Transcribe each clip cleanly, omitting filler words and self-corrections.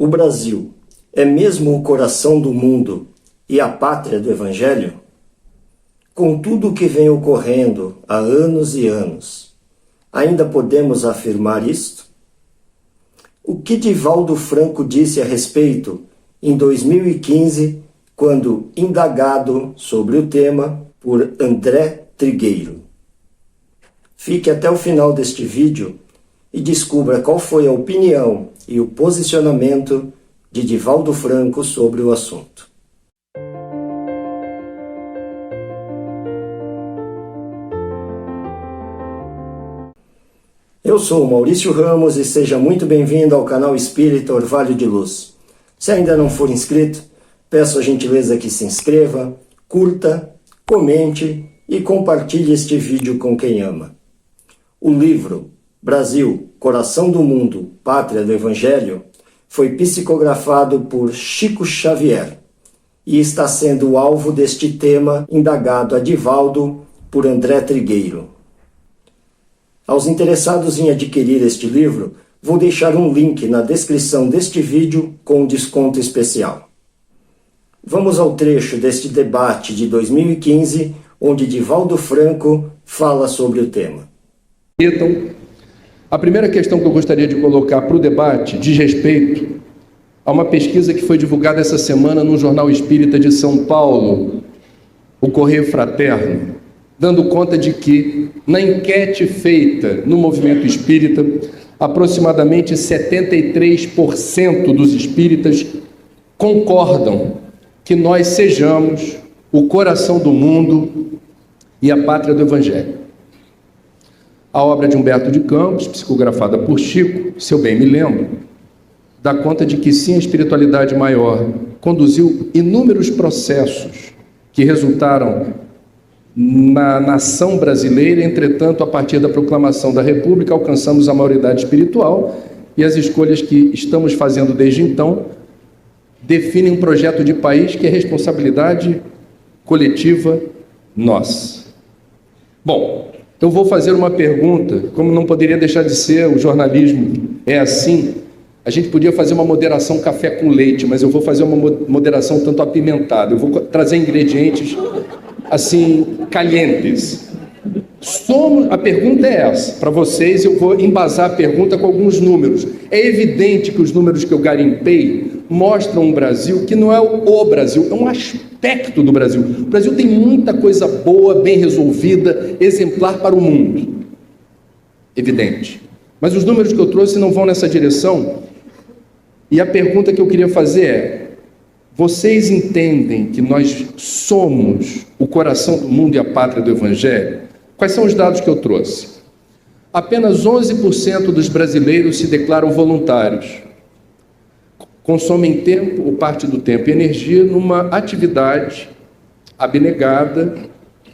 O Brasil é mesmo o coração do mundo e a pátria do Evangelho? Com tudo o que vem ocorrendo há anos e anos, ainda podemos afirmar isto? O que Divaldo Franco disse a respeito em 2015, quando indagado sobre o tema por André Trigueiro? Fique até o final deste vídeo e descubra qual foi a opinião e o posicionamento de Divaldo Franco sobre o assunto. Eu sou Maurício Ramos e seja muito bem-vindo ao canal Espírita Orvalho de Luz. Se ainda não for inscrito, peço a gentileza que se inscreva, curta, comente e compartilhe este vídeo com quem ama. O livro Brasil, Coração do Mundo, Pátria do Evangelho foi psicografado por Chico Xavier e está sendo o alvo deste tema indagado a Divaldo por André Trigueiro. Aos interessados em adquirir este livro, vou deixar um link na descrição deste vídeo com desconto especial. Vamos ao trecho deste debate de 2015, onde Divaldo Franco fala sobre o tema. Então, a primeira questão que eu gostaria de colocar para o debate diz respeito a uma pesquisa que foi divulgada essa semana no Jornal Espírita de São Paulo, o Correio Fraterno, dando conta de que, na enquete feita no movimento espírita, aproximadamente 73% dos espíritas concordam que nós sejamos o coração do mundo e a pátria do Evangelho. A obra de Humberto de Campos, psicografada por Chico, se eu bem me lembro, dá conta de que sim, a espiritualidade maior conduziu inúmeros processos que resultaram na nação brasileira. Entretanto, a partir da proclamação da República, alcançamos a maioridade espiritual e as escolhas que estamos fazendo desde então definem um projeto de país que é responsabilidade coletiva nossa. Bom, eu vou fazer uma pergunta, como não poderia deixar de ser, o jornalismo é assim, a gente podia fazer uma moderação café com leite, mas eu vou fazer uma moderação tanto apimentada, eu vou trazer ingredientes assim, calientes. A pergunta é essa, para vocês eu vou embasar a pergunta com alguns números. É evidente que os números que eu garimpei mostram um Brasil que não é o Brasil, é um aspecto do Brasil. O Brasil tem muita coisa boa, bem resolvida, exemplar para o mundo. Evidente. Mas os números que eu trouxe não vão nessa direção. E a pergunta que eu queria fazer é: vocês entendem que nós somos o coração do mundo e a pátria do Evangelho? Quais são os dados que eu trouxe? Apenas 11% dos brasileiros se declaram voluntários. Consomem tempo, ou parte do tempo e energia, numa atividade abnegada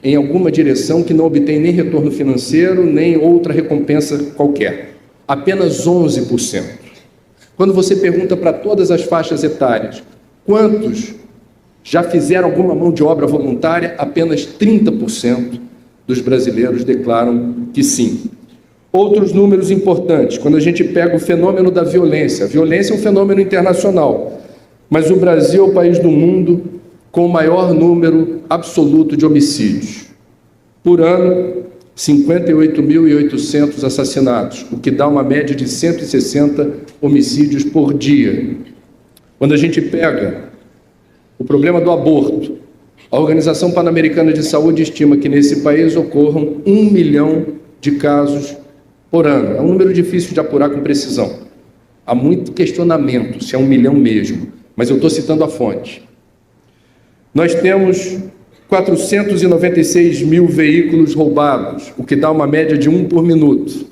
em alguma direção que não obtém nem retorno financeiro, nem outra recompensa qualquer. Apenas 11%. Quando você pergunta para todas as faixas etárias, quantos já fizeram alguma mão de obra voluntária? Apenas 30% dos brasileiros declaram que sim. Outros números importantes, quando a gente pega o fenômeno da violência. A violência é um fenômeno internacional, mas o Brasil é o país do mundo com o maior número absoluto de homicídios. Por ano, 58.800 assassinatos, o que dá uma média de 160 homicídios por dia. Quando a gente pega o problema do aborto, a Organização Pan-Americana de Saúde estima que nesse país ocorram 1 milhão de casos por ano. É um número difícil de apurar com precisão. Há muito questionamento se é 1 milhão mesmo, mas eu estou citando a fonte. Nós temos 496 mil veículos roubados, o que dá uma média de 1 por minuto.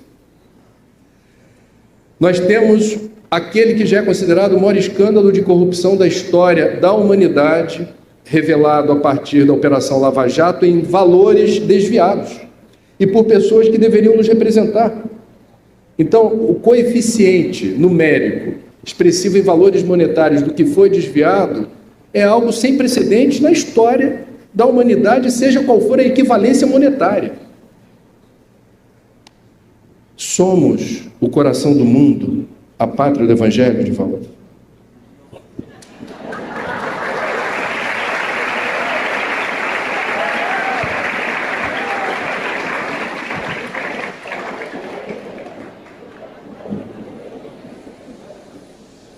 Nós temos aquele que já é considerado o maior escândalo de corrupção da história da humanidade, revelado a partir da Operação Lava Jato em valores desviados e por pessoas que deveriam nos representar. Então, o coeficiente numérico expressivo em valores monetários do que foi desviado é algo sem precedentes na história da humanidade, seja qual for a equivalência monetária. Somos o coração do mundo, a pátria do Evangelho, Divaldo?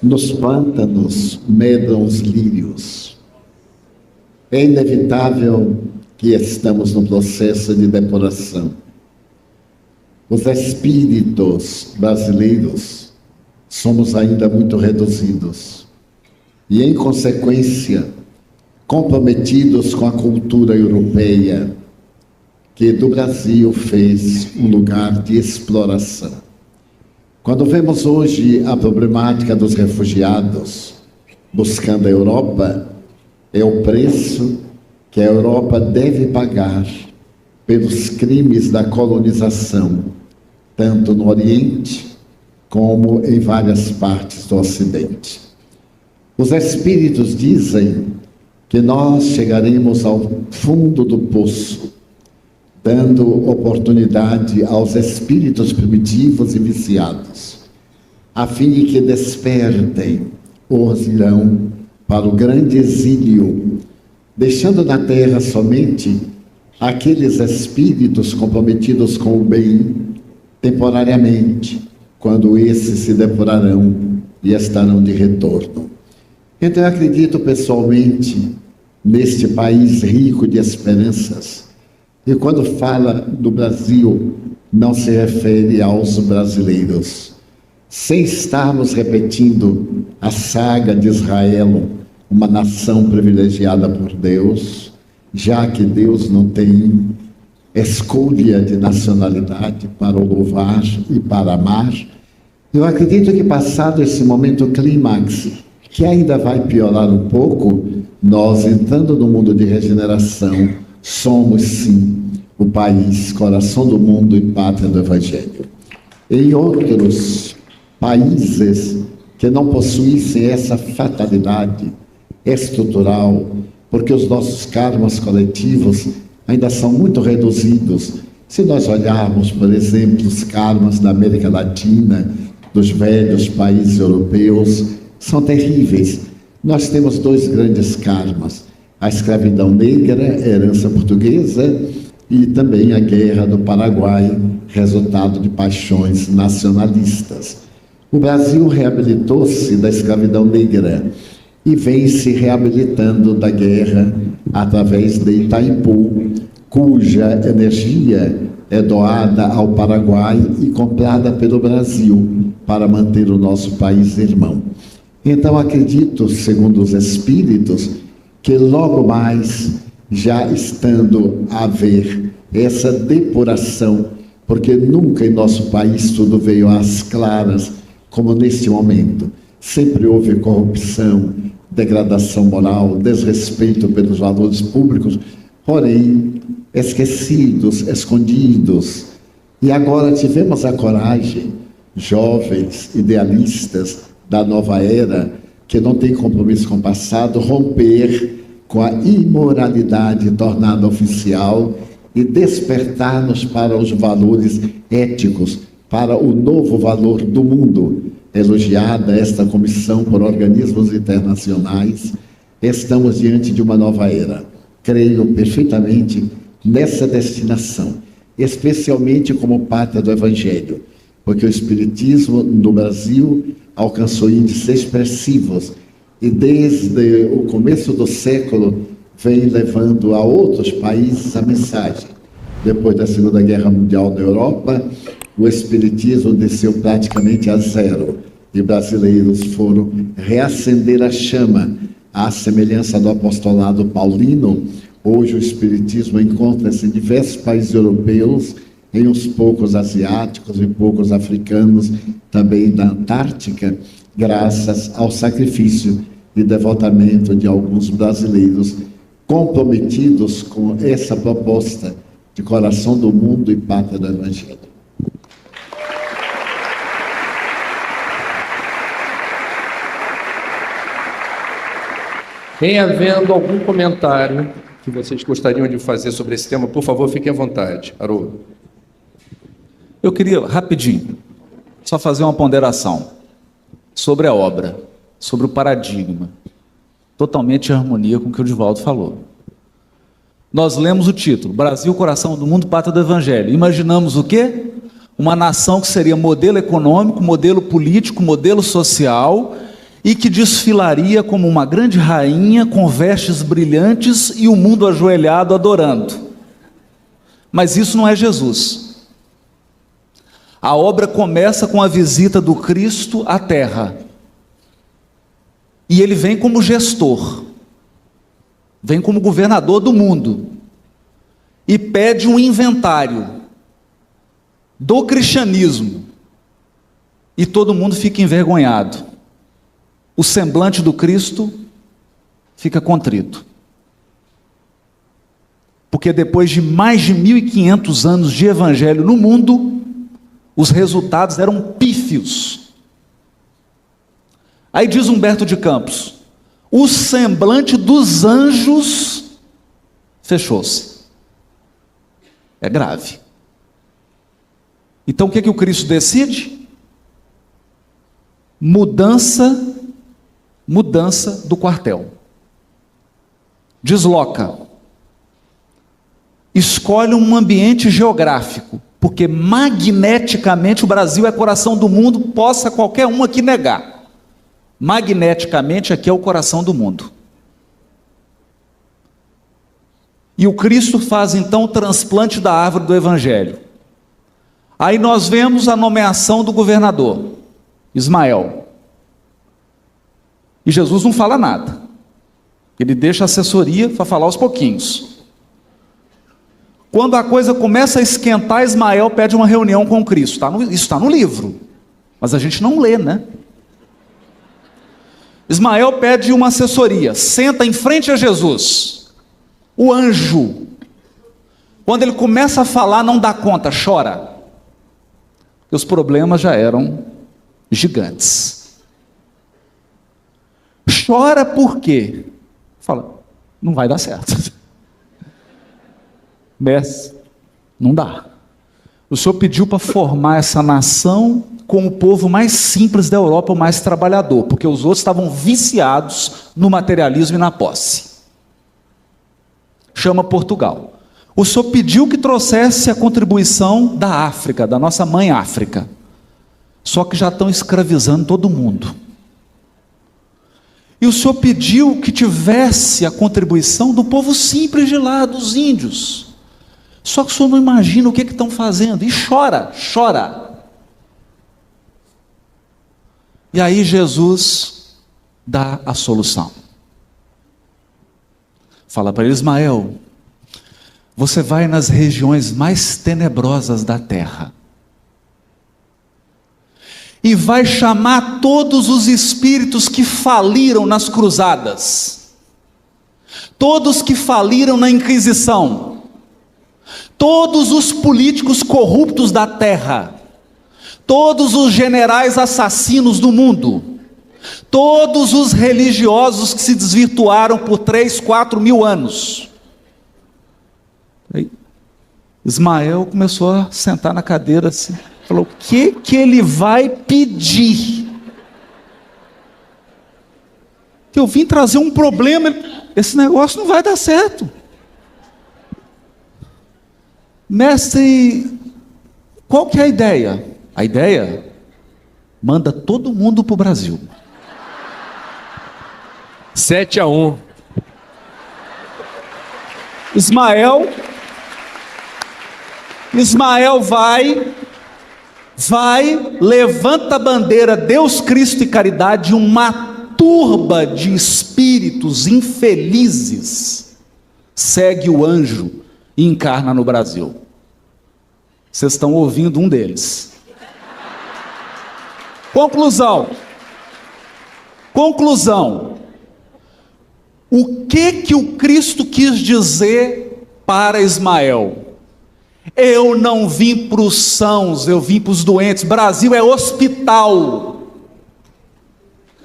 nos pântanos medram os lírios. É inevitável que estamos num processo de depuração. Os espíritos brasileiros somos ainda muito reduzidos e, em consequência, comprometidos com a cultura europeia, que do Brasil fez um lugar de exploração. Quando vemos hoje a problemática dos refugiados buscando a Europa, é o preço que a Europa deve pagar pelos crimes da colonização, tanto no Oriente como em várias partes do Ocidente. Os espíritos dizem que nós chegaremos ao fundo do poço, dando oportunidade aos espíritos primitivos e viciados, a fim de que despertem ou irão para o grande exílio, deixando na terra somente aqueles espíritos comprometidos com o bem temporariamente, quando esses se depurarão e estarão de retorno. Então eu acredito pessoalmente neste país rico de esperanças, e quando fala do Brasil, não se refere aos brasileiros. Sem estarmos repetindo a saga de Israel, uma nação privilegiada por Deus, já que Deus não tem escolha de nacionalidade para o louvar e para amar, eu acredito que passado esse momento clímax, que ainda vai piorar um pouco, nós entrando no mundo de regeneração, somos sim o país, coração do mundo e pátria do Evangelho. Em outros países que não possuíssem essa fatalidade estrutural, porque os nossos karmas coletivos ainda são muito reduzidos. Se nós olharmos, por exemplo, os karmas da América Latina, dos velhos países europeus, são terríveis. Nós temos dois grandes karmas: a escravidão negra, herança portuguesa, e também a Guerra do Paraguai, resultado de paixões nacionalistas. O Brasil reabilitou-se da escravidão negra e vem se reabilitando da guerra através de Itaipu, cuja energia é doada ao Paraguai e comprada pelo Brasil para manter o nosso país irmão. Então acredito, segundo os espíritos, que logo mais, já estando a haver essa depuração, porque nunca em nosso país tudo veio às claras, como neste momento. Sempre houve corrupção, degradação moral, desrespeito pelos valores públicos, porém esquecidos, escondidos. E agora tivemos a coragem, jovens, idealistas da nova era, que não tem compromisso com o passado, romper com a imoralidade tornada oficial e despertar-nos para os valores éticos, para o novo valor do mundo. Elogiada esta comissão por organismos internacionais, estamos diante de uma nova era. Creio perfeitamente nessa destinação, especialmente como pátria do Evangelho, porque o Espiritismo no Brasil alcançou índices expressivos e desde o começo do século vem levando a outros países a mensagem. Depois da Segunda Guerra Mundial na Europa, o Espiritismo desceu praticamente a zero e brasileiros foram reacender a chama, à semelhança do apostolado paulino. Hoje o Espiritismo encontra-se em diversos países europeus, em uns poucos asiáticos e poucos africanos, também da Antártica, graças ao sacrifício e devotamento de alguns brasileiros comprometidos com essa proposta de coração do mundo e pátria do Evangelho. Em havendo algum comentário que vocês gostariam de fazer sobre esse tema, por favor, fiquem à vontade. Haroldo. Eu queria, rapidinho, só fazer uma ponderação sobre a obra, sobre o paradigma, totalmente em harmonia com o que o Divaldo falou. Nós lemos o título, Brasil, coração do mundo, pátria do Evangelho. Imaginamos o quê? Uma nação que seria modelo econômico, modelo político, modelo social, e que desfilaria como uma grande rainha com vestes brilhantes e o mundo ajoelhado adorando. Mas isso não é Jesus. A obra começa com a visita do Cristo à terra. E ele vem como gestor, vem como governador do mundo, e pede um inventário do cristianismo, e todo mundo fica envergonhado. O semblante do Cristo fica contrito. Porque depois de mais de 1500 anos de evangelho no mundo, os resultados eram pífios. Aí diz Humberto de Campos: o semblante dos anjos fechou-se. É grave. Então o que o Cristo decide? Mudança do quartel. Desloca. Escolhe um ambiente geográfico, porque magneticamente o Brasil é coração do mundo, possa qualquer um aqui negar. Magneticamente aqui é o coração do mundo. E o Cristo faz então o transplante da árvore do Evangelho. Aí nós vemos a nomeação do governador, Ismael. E Jesus não fala nada. Ele deixa a assessoria para falar aos pouquinhos. Quando a coisa começa a esquentar, Ismael pede uma reunião com Cristo. Isso está no livro, mas a gente não lê, né? Ismael pede uma assessoria, senta em frente a Jesus. O anjo, quando ele começa a falar, não dá conta, chora. Porque os problemas já eram gigantes. Chora por quê? Fala, não vai dar certo. Mestre, não dá. O Senhor pediu para formar essa nação com o povo mais simples da Europa, o mais trabalhador, porque os outros estavam viciados no materialismo e na posse. Chama Portugal. O Senhor pediu que trouxesse a contribuição da África, da nossa mãe África. Só que já estão escravizando todo mundo. E o Senhor pediu que tivesse a contribuição do povo simples de lá, dos índios. Só que o Senhor não imagina o que estão fazendo. E chora. E aí Jesus dá a solução. Fala para ele: Ismael, você vai nas regiões mais tenebrosas da terra. E vai chamar todos os espíritos que faliram nas cruzadas. Todos que faliram na Inquisição. Todos os políticos corruptos da terra, todos os generais assassinos do mundo, todos os religiosos que se desvirtuaram por 3, 4 mil anos. Aí, Ismael começou a sentar na cadeira assim, falou: o que ele vai pedir? Que eu vim trazer um problema, esse negócio não vai dar certo. Mestre, qual que é a ideia? A ideia? Manda todo mundo para o Brasil. 7-1. Ismael vai, levanta a bandeira Deus, Cristo e caridade, uma turba de espíritos infelizes segue o anjo e encarna no Brasil. Vocês estão ouvindo um deles. Conclusão. O que o Cristo quis dizer para Ismael? Eu não vim para os sãos, eu vim para os doentes. Brasil é hospital,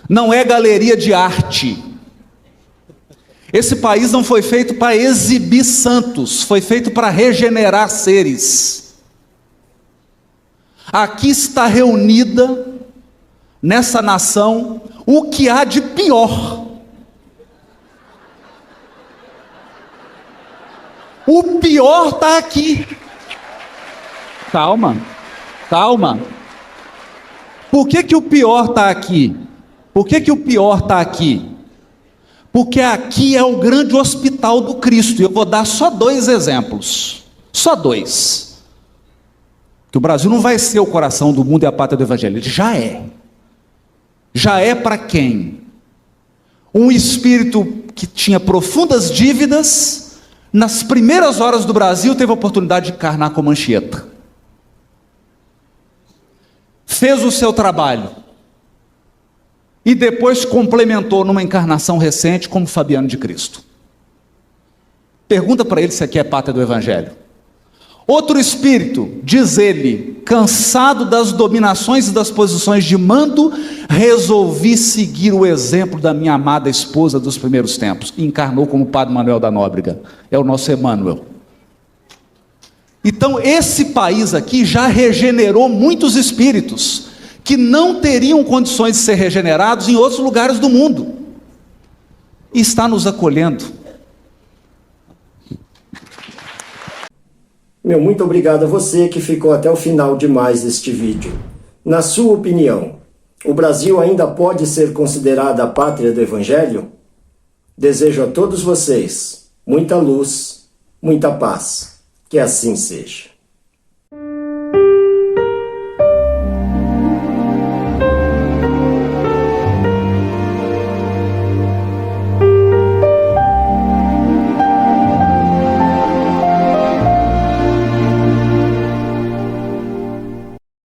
não é galeria de arte. Esse país não foi feito para exibir santos, foi feito para regenerar seres. Aqui está reunida, nessa nação, o que há de pior. O pior está aqui. Calma. Por que o pior está aqui? Por que o pior está aqui? Porque aqui é o grande hospital do Cristo. E eu vou dar só 2 exemplos. Só 2. Que o Brasil não vai ser o coração do mundo e a pátria do Evangelho. Ele já é. Já é para quem? Um espírito que tinha profundas dívidas, nas primeiras horas do Brasil, teve a oportunidade de encarnar como Anchieta. Fez o seu trabalho. E depois complementou numa encarnação recente como Fabiano de Cristo. Pergunta para ele se aqui é pátria do Evangelho. Outro espírito, diz ele, cansado das dominações e das posições de mando, resolvi seguir o exemplo da minha amada esposa dos primeiros tempos. E encarnou como Padre Manuel da Nóbrega. É o nosso Emmanuel. Então esse país aqui já regenerou muitos espíritos que não teriam condições de ser regenerados em outros lugares do mundo. E está nos acolhendo. Meu muito obrigado a você que ficou até o final de mais este vídeo. Na sua opinião, o Brasil ainda pode ser considerado a pátria do Evangelho? Desejo a todos vocês muita luz, muita paz. Que assim seja.